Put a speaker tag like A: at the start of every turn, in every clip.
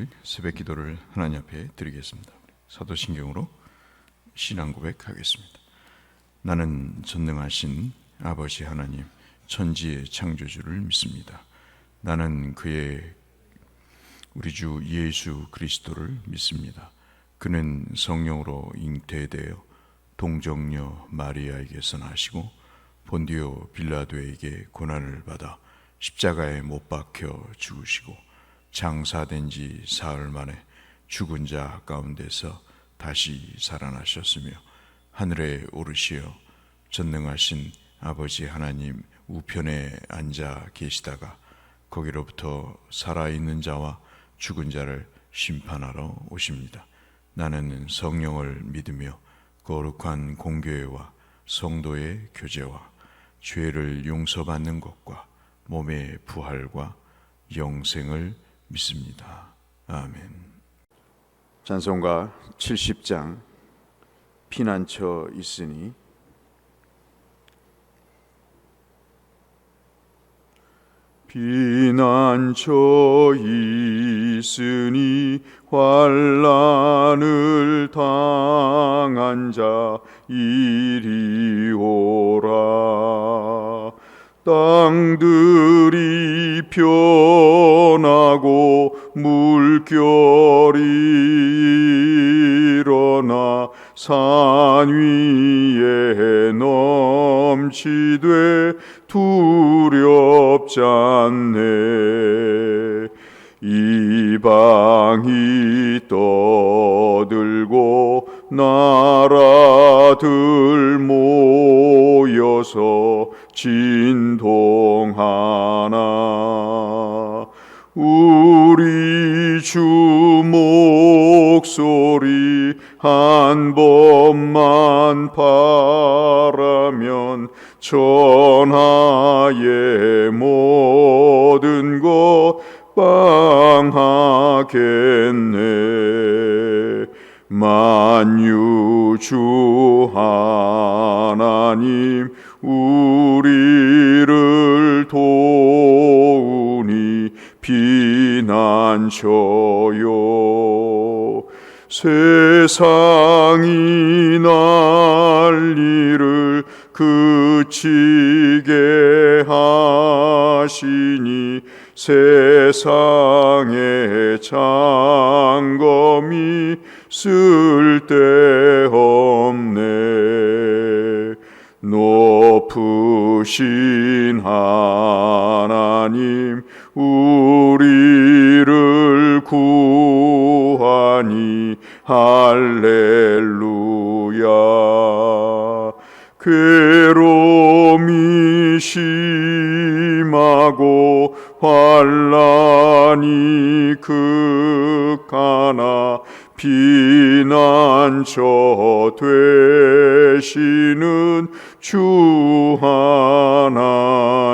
A: 우리 새벽 기도를 하나님 앞에 드리겠습니다. 사도신경으로 신앙 고백하겠습니다. 나는 전능하신 아버지 하나님, 천지의 창조주를 믿습니다. 나는 우리 주 예수 그리스도를 믿습니다. 그는 성령으로 잉태되어 동정녀 마리아에게서 나시고 본디오 빌라도에게 고난을 받아 십자가에 못 박혀 죽으시고 장사된 지 사흘 만에 죽은 자 가운데서 다시 살아나셨으며 하늘에 오르시어 전능하신 아버지 하나님 우편에 앉아 계시다가 거기로부터 살아있는 자와 죽은 자를 심판하러 오십니다. 나는 성령을 믿으며 거룩한 공교회와 성도의 교제와 죄를 용서받는 것과 몸의 부활과 영생을 믿습니다. 아멘. 찬송가 70장 피난처 있으니 피난처 있으니 환난을 당한 자 이리 오라. 땅들이 변하고 물결이 일어나 산 위에 넘치되 두렵지 않네. 이방이 떠들고 나라들 모여서 진동하나 우리 주 목소리 한 번만 바라면 천하의 모든 것 빵하겠네. 만유주 하나님 우리를 도우니 피난처요. 세상이 난리를 그치게 하시니 세상의 장검이 쓸데없네. 높으신 하나님 우리를 구하니 할렐루야. 괴로움이 심하고 환난이 극하나 피난처 되시는 주 하나님.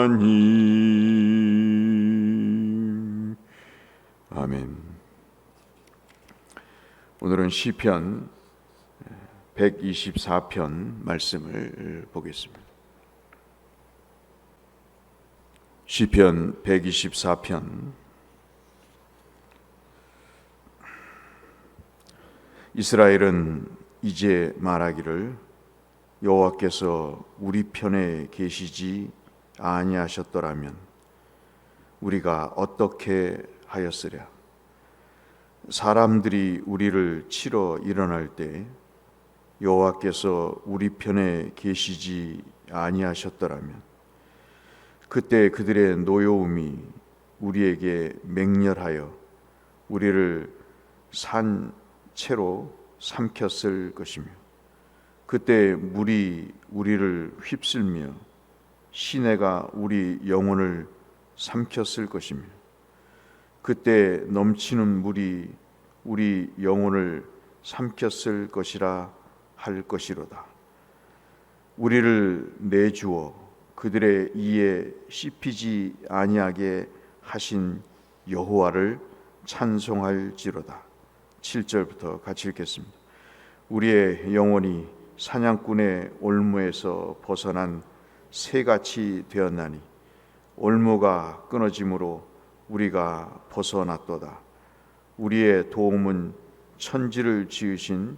A: 아멘. 오늘은 시편 124편 말씀을 보겠습니다. 시편 124편. 이스라엘은 이제 말하기를 여호와께서 우리 편에 계시지 아니하셨더라면 우리가 어떻게 하였으랴. 사람들이 우리를 치러 일어날 때 여호와께서 우리 편에 계시지 아니하셨더라면 그때 그들의 노여움이 우리에게 맹렬하여 우리를 산 채로 삼켰을 것이며 그때 물이 우리를 휩쓸며 시내가 우리 영혼을 삼켰을 것이며 그때 넘치는 물이 우리 영혼을 삼켰을 것이라 할 것이로다. 우리를 내주어 그들의 이에 씹히지 아니하게 하신 여호와를 찬송할지로다. 7절부터 같이 읽겠습니다. 우리의 영혼이 사냥꾼의 올무에서 벗어난 새같이 되었나니 올무가 끊어짐으로 우리가 벗어났도다. 우리의 도움은 천지를 지으신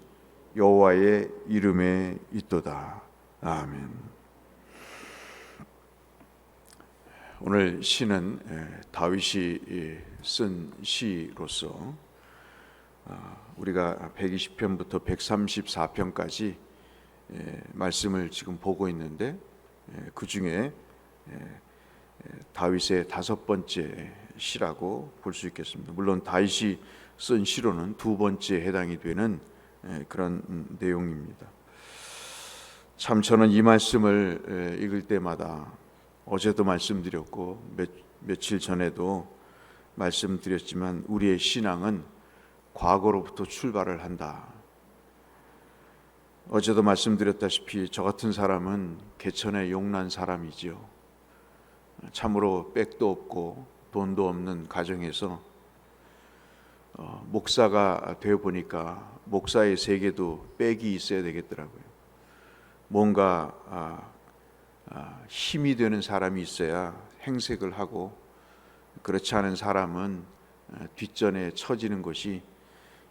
A: 여호와의 이름에 있도다. 아멘. 오늘 시는 다윗이 쓴 시로서 우리가 120편부터 134편까지 말씀을 지금 보고 있는데, 그 중에 다윗의 5번째 시라고 볼 수 있겠습니다. 물론 다윗이 쓴 시로는 2번째 해당이 되는 그런 내용입니다. 참 저는 이 말씀을 읽을 때마다, 어제도 말씀드렸고 며칠 전에도 말씀드렸지만, 우리의 신앙은 과거로부터 출발을 한다. 어제도 말씀드렸다시피 저 같은 사람은 개천에 용난 사람이지요. 참으로 백도 없고 돈도 없는 가정에서 목사가 되어 보니까 목사의 세계도 백이 있어야 되겠더라고요. 뭔가 힘이 되는 사람이 있어야 행색을 하고, 그렇지 않은 사람은 뒷전에 처지는 것이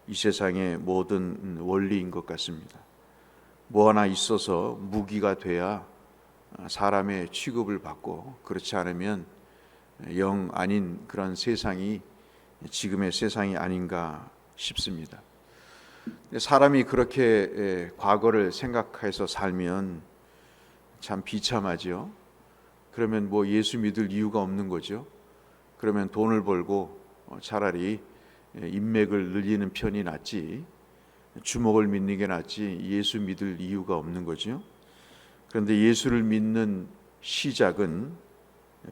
A: 이 세상의 모든 원리인 것 같습니다. 뭐 하나 있어서 무기가 돼야 사람의 취급을 받고, 그렇지 않으면 영 아닌 그런 세상이 지금의 세상이 아닌가 싶습니다. 사람이 그렇게 과거를 생각해서 살면 참 비참하죠. 그러면 뭐 예수 믿을 이유가 없는 거죠. 그러면 돈을 벌고 차라리 인맥을 늘리는 편이 낫지, 주목을 믿는 게 낫지, 예수 믿을 이유가 없는 거죠. 그런데 예수를 믿는 시작은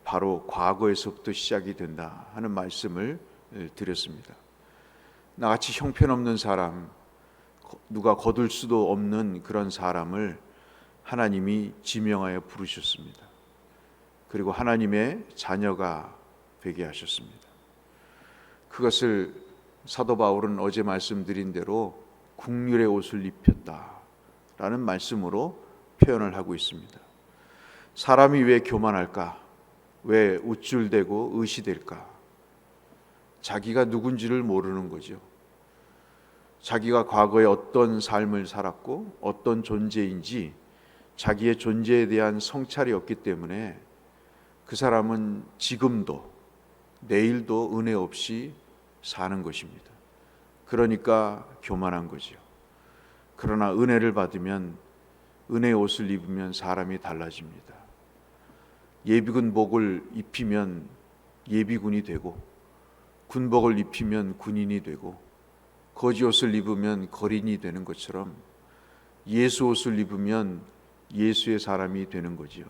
A: 바로 과거에서부터 시작이 된다 하는 말씀을 드렸습니다. 나같이 형편없는 사람, 누가 거둘 수도 없는 그런 사람을 하나님이 지명하여 부르셨습니다. 그리고 하나님의 자녀가 되게 하셨습니다. 그것을 사도 바울은 어제 말씀드린 대로 국률의 옷을 입혔다라는 말씀으로 표현을 하고 있습니다. 사람이 왜 교만할까? 왜 우쭐대고 의시될까? 자기가 누군지를 모르는 거죠. 자기가 과거에 어떤 삶을 살았고 어떤 존재인지 자기의 존재에 대한 성찰이 없기 때문에 그 사람은 지금도 내일도 은혜 없이 사는 것입니다. 그러니까 교만한 거죠. 그러나 은혜를 받으면, 은혜의 옷을 입으면 사람이 달라집니다. 예비군 복을 입히면 예비군이 되고, 군복을 입히면 군인이 되고, 거지 옷을 입으면 거린이 되는 것처럼 예수 옷을 입으면 예수의 사람이 되는 거지요.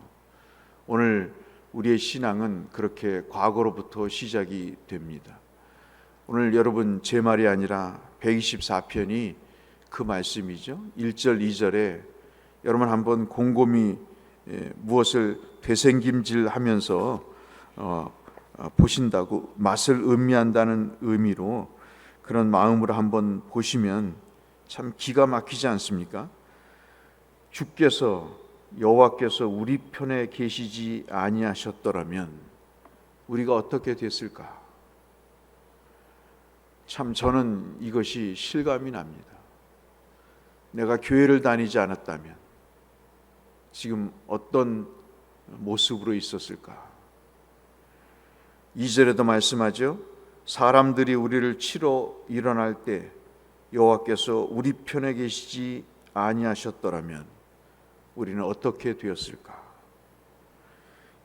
A: 오늘 우리의 신앙은 그렇게 과거로부터 시작이 됩니다. 오늘 여러분, 제 말이 아니라 124편이 그 말씀이죠. 1절 2절에 여러분 한번 곰곰이 무엇을 되새김질하면서 보신다고, 맛을 음미한다는 의미로 그런 마음으로 한번 보시면 참 기가 막히지 않습니까? 주께서, 여호와께서 우리 편에 계시지 아니하셨더라면 우리가 어떻게 됐을까? 참 저는 이것이 실감이 납니다. 내가 교회를 다니지 않았다면 지금 어떤 모습으로 있었을까? 2절에도 말씀하죠. 사람들이 우리를 치러 일어날 때 여호와께서 우리 편에 계시지 아니하셨더라면 우리는 어떻게 되었을까?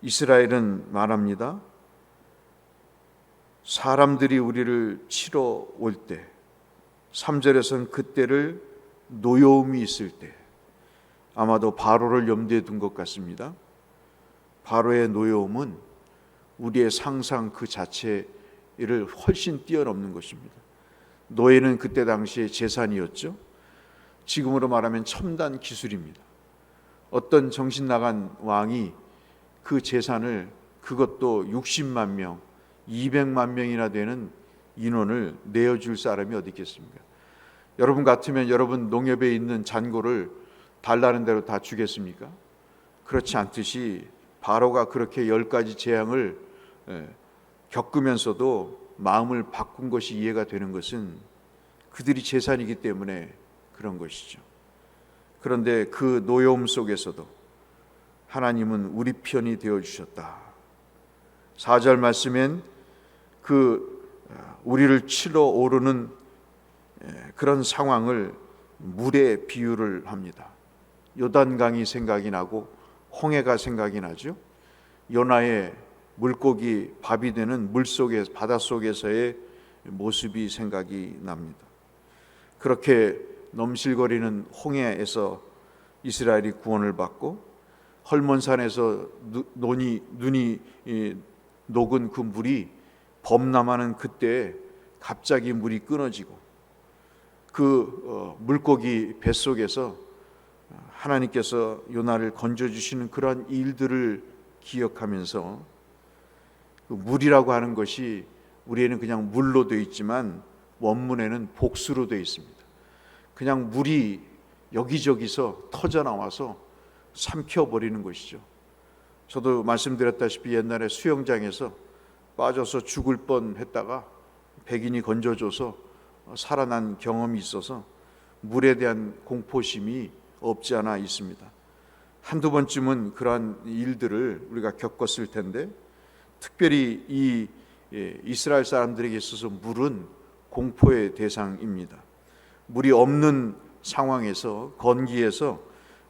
A: 이스라엘은 말합니다. 사람들이 우리를 치러 올 때, 3절에서는 그때를 노여움이 있을 때, 아마도 바로를 염두에 둔 것 같습니다. 바로의 노여움은 우리의 상상 그 자체를 훨씬 뛰어넘는 것입니다. 노예는 그때 당시에 재산이었죠. 지금으로 말하면 첨단 기술입니다. 어떤 정신 나간 왕이 그 재산을, 그것도 60만 명, 200만 명이나 되는 인원을 내어줄 사람이 어디 있겠습니까? 여러분 같으면 여러분 농협에 있는 잔고를 달라는 대로 다 주겠습니까? 그렇지 않듯이 바로가 그렇게 10가지 재앙을 겪으면서도 마음을 바꾼 것이 이해가 되는 것은 그들이 재산이기 때문에 그런 것이죠. 그런데 그 노여움 속에서도 하나님은 우리 편이 되어주셨다. 4절 말씀엔 우리를 치러 오르는 그런 상황을 물에 비유를 합니다. 요단강이 생각이 나고 홍해가 생각이 나죠. 요나의 물고기 밥이 되는 바닷속에서의 모습이 생각이 납니다. 그렇게 넘실거리는 홍해에서 이스라엘이 구원을 받고 헐몬산에서 눈이 녹은 그 물이 범람하는 그때 갑자기 물이 끊어지고 물고기 뱃속에서 하나님께서 요나를 건져주시는 그러한 일들을 기억하면서 물이라고 하는 것이 우리에는 그냥 물로 되어 있지만 원문에는 복수로 되어 있습니다. 그냥 물이 여기저기서 터져나와서 삼켜버리는 것이죠. 저도 말씀드렸다시피 옛날에 수영장에서 빠져서 죽을 뻔했다가 백인이 건져줘서 살아난 경험이 있어서 물에 대한 공포심이 없지 않아 있습니다. 한두 번쯤은 그러한 일들을 우리가 겪었을 텐데 특별히 이 이스라엘 사람들에게 있어서 물은 공포의 대상입니다. 물이 없는 상황에서 건기에서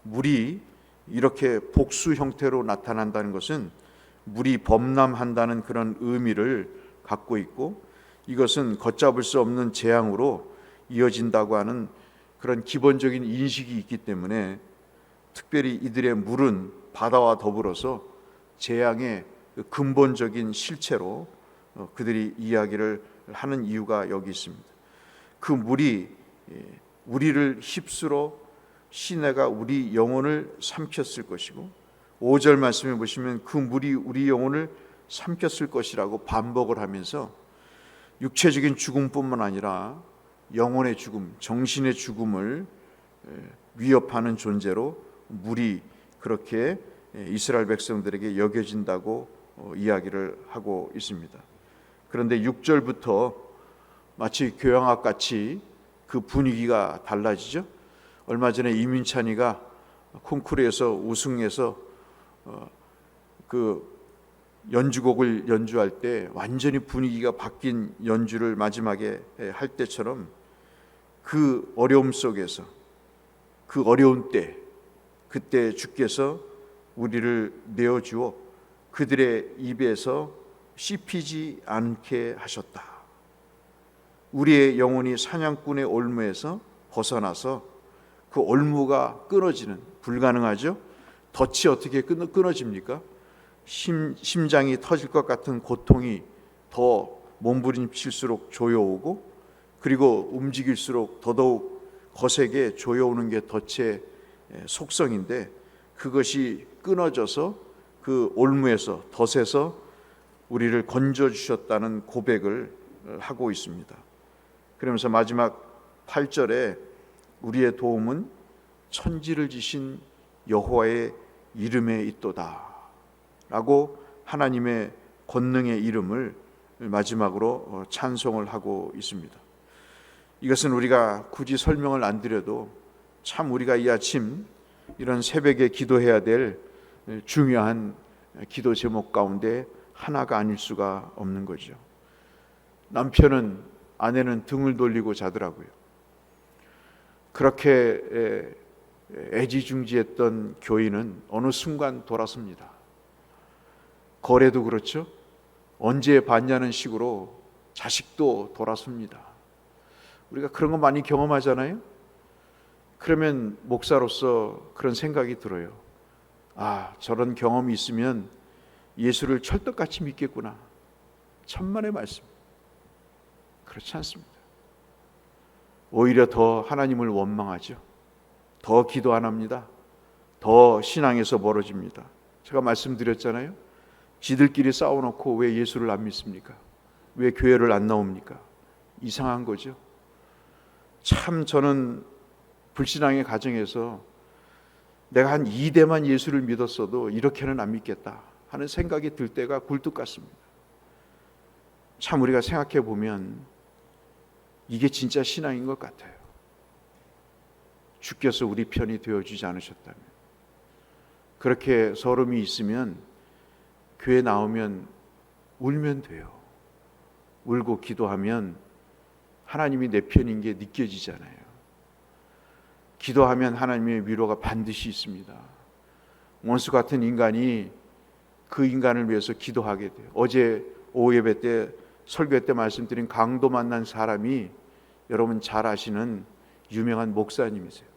A: 물이 이렇게 복수 형태로 나타난다는 것은 물이 범람한다는 그런 의미를 갖고 있고 이것은 걷잡을 수 없는 재앙으로 이어진다고 하는 그런 기본적인 인식이 있기 때문에 특별히 이들의 물은 바다와 더불어서 재앙의 근본적인 실체로 그들이 이야기를 하는 이유가 여기 있습니다. 그 물이 우리를 휩쓸어 시내가 우리 영혼을 삼켰을 것이고 5절 말씀해 보시면 그 물이 우리 영혼을 삼켰을 것이라고 반복을 하면서 육체적인 죽음뿐만 아니라 영혼의 죽음, 정신의 죽음을 위협하는 존재로 물이 그렇게 이스라엘 백성들에게 여겨진다고 이야기를 하고 있습니다. 그런데 6절부터 마치 교양학같이 그 분위기가 달라지죠. 얼마 전에 이민찬이가 콩쿠르에서 우승해서 그 연주곡을 연주할 때 완전히 분위기가 바뀐 연주를 마지막에 할 때처럼 그 어려움 속에서 그 어려운 때 그때 주께서 우리를 내어주어 그들의 입에서 씹히지 않게 하셨다. 우리의 영혼이 사냥꾼의 올무에서 벗어나서 그 올무가 끊어지는 불가능하죠. 덫이 어떻게 끊어집니까? 심장이 터질 것 같은 고통이 더 몸부림칠수록 조여오고 그리고 움직일수록 더더욱 거세게 조여오는 게 덫의 속성인데 그것이 끊어져서 그 올무에서 덫에서 우리를 건져주셨다는 고백을 하고 있습니다. 그러면서 마지막 8절에 우리의 도움은 천지를 지신 여호와의 이름에 있도다 라고 하나님의 권능의 이름을 마지막으로 찬송을 하고 있습니다. 이것은 우리가 굳이 설명을 안 드려도 참 우리가 이 아침 이런 새벽에 기도해야 될 중요한 기도 제목 가운데 하나가 아닐 수가 없는 거죠. 남편은 아내는 등을 돌리고 자더라고요. 그렇게 애지중지했던 교인은 어느 순간 돌아섭니다. 거래도 그렇죠. 언제 봤냐는 식으로 자식도 돌아섭니다. 우리가 그런 거 많이 경험하잖아요. 그러면 목사로서 그런 생각이 들어요. 아, 저런 경험이 있으면 예수를 철떡같이 믿겠구나. 천만의 말씀. 그렇지 않습니다. 오히려 더 하나님을 원망하죠. 더 기도 안 합니다. 더 신앙에서 멀어집니다. 제가 말씀드렸잖아요. 지들끼리 싸워놓고 왜 예수를 안 믿습니까? 왜 교회를 안 나옵니까? 이상한 거죠. 참 저는 불신앙의 가정에서 내가 한 2대만 예수를 믿었어도 이렇게는 안 믿겠다 하는 생각이 들 때가 굴뚝 같습니다. 참 우리가 생각해 보면 이게 진짜 신앙인 것 같아요. 주께서 우리 편이 되어주지 않으셨다면, 그렇게 서름이 있으면 교회 나오면 울면 돼요. 울고 기도하면 하나님이 내 편인 게 느껴지잖아요. 기도하면 하나님의 위로가 반드시 있습니다. 원수 같은 인간이 그 인간을 위해서 기도하게 돼요. 어제 오후 예배 때 설교 때 말씀드린 강도 만난 사람이 여러분 잘 아시는 유명한 목사님이세요.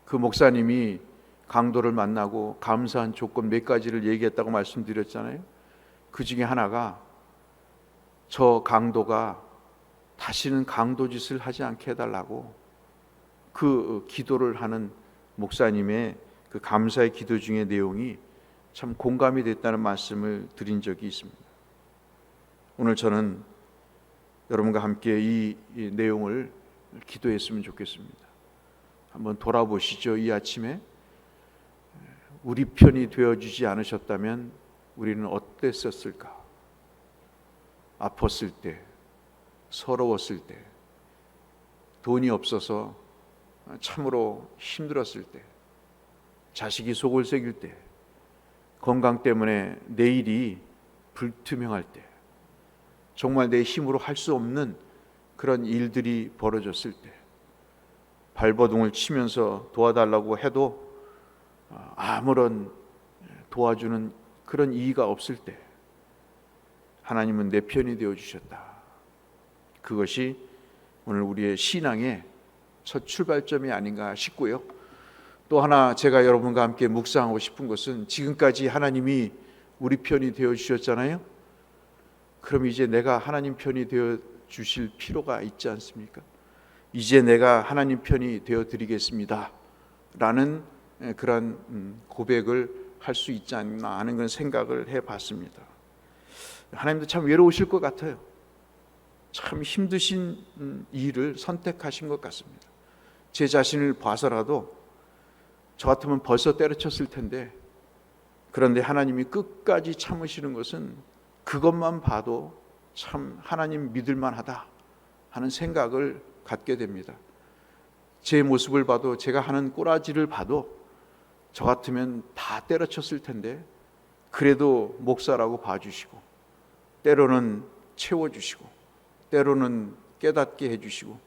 A: 그 목사님이 강도를 만나고 감사한 조건 몇 가지를 얘기했다고 말씀드렸잖아요. 그 중에 하나가 저 강도가 다시는 강도 짓을 하지 않게 해달라고 그 기도를 하는 목사님의 그 감사의 기도 중의 내용이 참 공감이 됐다는 말씀을 드린 적이 있습니다. 오늘 저는 여러분과 함께 이 내용을 기도했으면 좋겠습니다. 한번 돌아보시죠. 이 아침에 우리 편이 되어주지 않으셨다면 우리는 어땠었을까? 아팠을 때, 서러웠을 때, 돈이 없어서 참으로 힘들었을 때, 자식이 속을 새길 때, 건강 때문에 내일이 불투명할 때, 정말 내 힘으로 할 수 없는 그런 일들이 벌어졌을 때, 발버둥을 치면서 도와달라고 해도 아무런 도와주는 그런 이의가 없을 때 하나님은 내 편이 되어주셨다. 그것이 오늘 우리의 신앙의 첫 출발점이 아닌가 싶고요. 또 하나 제가 여러분과 함께 묵상하고 싶은 것은 지금까지 하나님이 우리 편이 되어주셨잖아요. 그럼 이제 내가 하나님 편이 되어주실 필요가 있지 않습니까? 이제 내가 하나님 편이 되어드리겠습니다 라는 그런 고백을 할 수 있지 않나 하는 그런 생각을 해봤습니다. 하나님도 참 외로우실 것 같아요. 참 힘드신 일을 선택하신 것 같습니다. 제 자신을 봐서라도 저 같으면 벌써 때려쳤을 텐데, 그런데 하나님이 끝까지 참으시는 것은 그것만 봐도 참 하나님 믿을만 하다 하는 생각을 갖게 됩니다. 제 모습을 봐도, 제가 하는 꼬라지를 봐도 저 같으면 다 때려쳤을 텐데 그래도 목사라고 봐주시고, 때로는 채워주시고, 때로는 깨닫게 해주시고,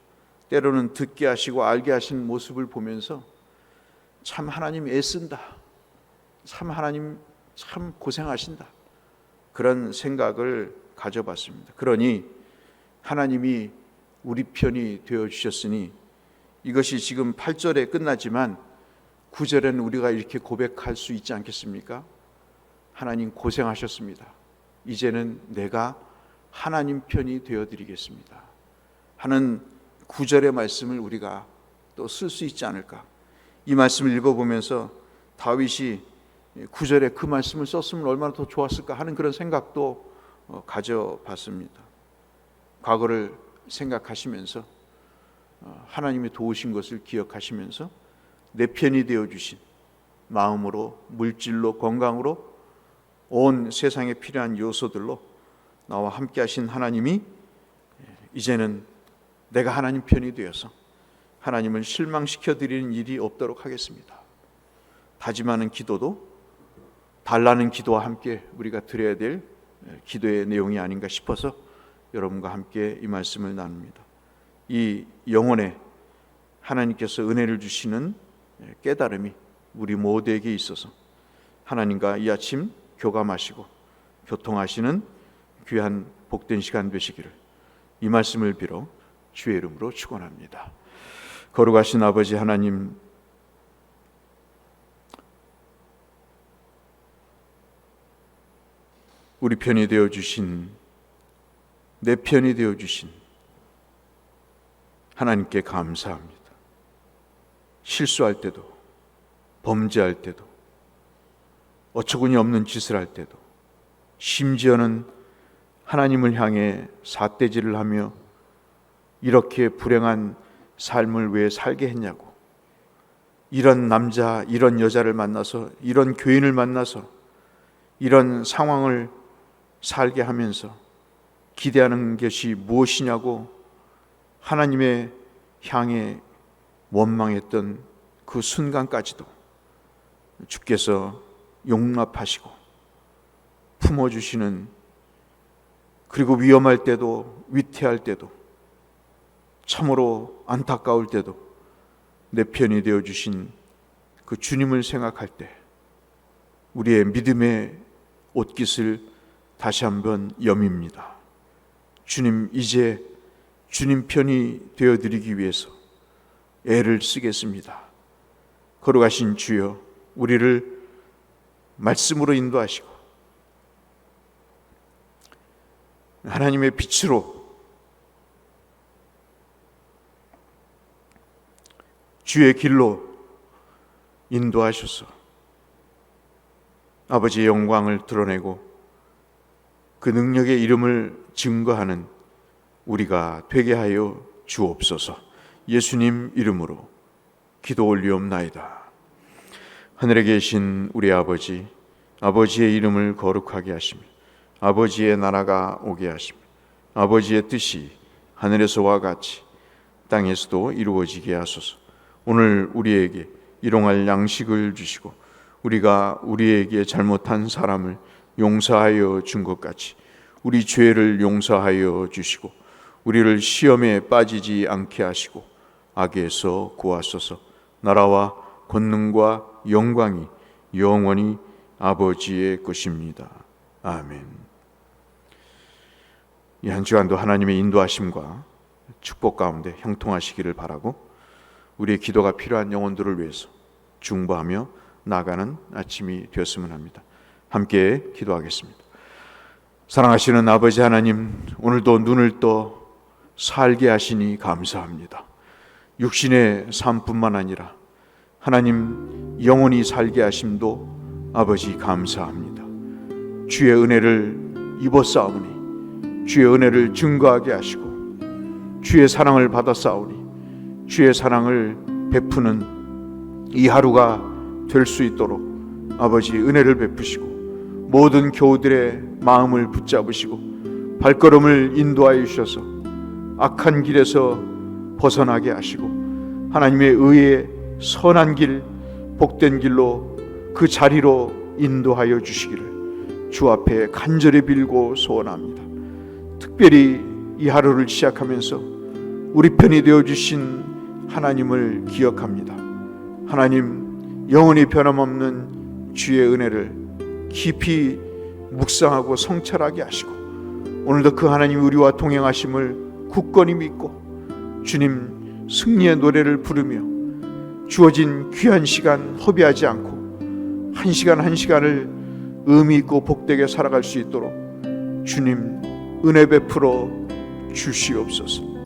A: 때로는 듣게 하시고 알게 하신 모습을 보면서 참 하나님 애쓴다, 참 하나님 참 고생하신다, 그런 생각을 가져봤습니다. 그러니 하나님이 우리 편이 되어주셨으니 이것이 지금 8절에 끝나지만 9절에는 우리가 이렇게 고백할 수 있지 않겠습니까? 하나님 고생하셨습니다. 이제는 내가 하나님 편이 되어드리겠습니다 하는 9절의 말씀을 우리가 또 쓸 수 있지 않을까. 이 말씀을 읽어보면서 다윗이 9절에 그 말씀을 썼으면 얼마나 더 좋았을까 하는 그런 생각도 가져봤습니다. 과거를 생각하시면서 하나님이 도우신 것을 기억하시면서 내 편이 되어주신 마음으로, 물질로, 건강으로, 온 세상에 필요한 요소들로 나와 함께 하신 하나님이 이제는 내가 하나님 편이 되어서 하나님을 실망시켜 드리는 일이 없도록 하겠습니다. 다짐하는 기도도 달라는 기도와 함께 우리가 드려야 될 기도의 내용이 아닌가 싶어서 여러분과 함께 이 말씀을 나눕니다. 이 영혼에 하나님께서 은혜를 주시는 깨달음이 우리 모두에게 있어서 하나님과 이 아침 교감하시고 교통하시는 귀한 복된 시간 되시기를 이 말씀을 빌어 주의 이름으로 축원합니다. 거룩하신 아버지 하나님, 우리 편이 되어주신, 내 편이 되어주신 하나님께 감사합니다. 실수할 때도, 범죄할 때도, 어처구니 없는 짓을 할 때도, 심지어는 하나님을 향해 삿대질을 하며 이렇게 불행한 삶을 왜 살게 했냐고, 이런 남자, 이런 여자를 만나서, 이런 교인을 만나서 이런 상황을 살게 하면서 기대하는 것이 무엇이냐고 하나님의 향해 원망했던 그 순간까지도 주께서 용납하시고 품어주시는, 그리고 위험할 때도, 위태할 때도, 참으로 안타까울 때도 내 편이 되어주신 그 주님을 생각할 때 우리의 믿음의 옷깃을 다시 한번 여밉니다. 주님, 이제 주님 편이 되어드리기 위해서 애를 쓰겠습니다. 거룩하신 주여, 우리를 말씀으로 인도하시고 하나님의 빛으로 주의 길로 인도하셔서 아버지의 영광을 드러내고 그 능력의 이름을 증거하는 우리가 되게 하여 주옵소서. 예수님 이름으로 기도 올리옵나이다. 하늘에 계신 우리 아버지, 아버지의 이름을 거룩하게 하시며 아버지의 나라가 오게 하시며 아버지의 뜻이 하늘에서와 같이 땅에서도 이루어지게 하소서. 오늘 우리에게 일용할 양식을 주시고 우리가 우리에게 잘못한 사람을 용서하여 준 것 같이 우리 죄를 용서하여 주시고 우리를 시험에 빠지지 않게 하시고 악에서 구하소서. 나라와 권능과 영광이 영원히 아버지의 것입니다. 아멘. 이 한 주간도 하나님의 인도하심과 축복 가운데 형통하시기를 바라고 우리의 기도가 필요한 영혼들을 위해서 중보하며 나가는 아침이 되었으면 합니다. 함께 기도하겠습니다. 사랑하시는 아버지 하나님, 오늘도 눈을 떠 살게 하시니 감사합니다. 육신의 삶뿐만 아니라 하나님 영혼이 살게 하심도 아버지 감사합니다. 주의 은혜를 입었사오니 주의 은혜를 증거하게 하시고 주의 사랑을 받았사오니 주의 사랑을 베푸는 이 하루가 될 수 있도록 아버지 은혜를 베푸시고 모든 교우들의 마음을 붙잡으시고 발걸음을 인도하여 주셔서 악한 길에서 벗어나게 하시고 하나님의 의의 선한 길, 복된 길로 그 자리로 인도하여 주시기를 주 앞에 간절히 빌고 소원합니다. 특별히 이 하루를 시작하면서 우리 편이 되어주신 하나님을 기억합니다. 하나님, 영원히 변함없는 주의 은혜를 깊이 묵상하고 성찰하게 하시고 오늘도 그 하나님 우리와 동행하심을 굳건히 믿고 주님 승리의 노래를 부르며 주어진 귀한 시간 허비하지 않고 한 시간 한 시간을 의미 있고 복되게 살아갈 수 있도록 주님 은혜 베풀어 주시옵소서.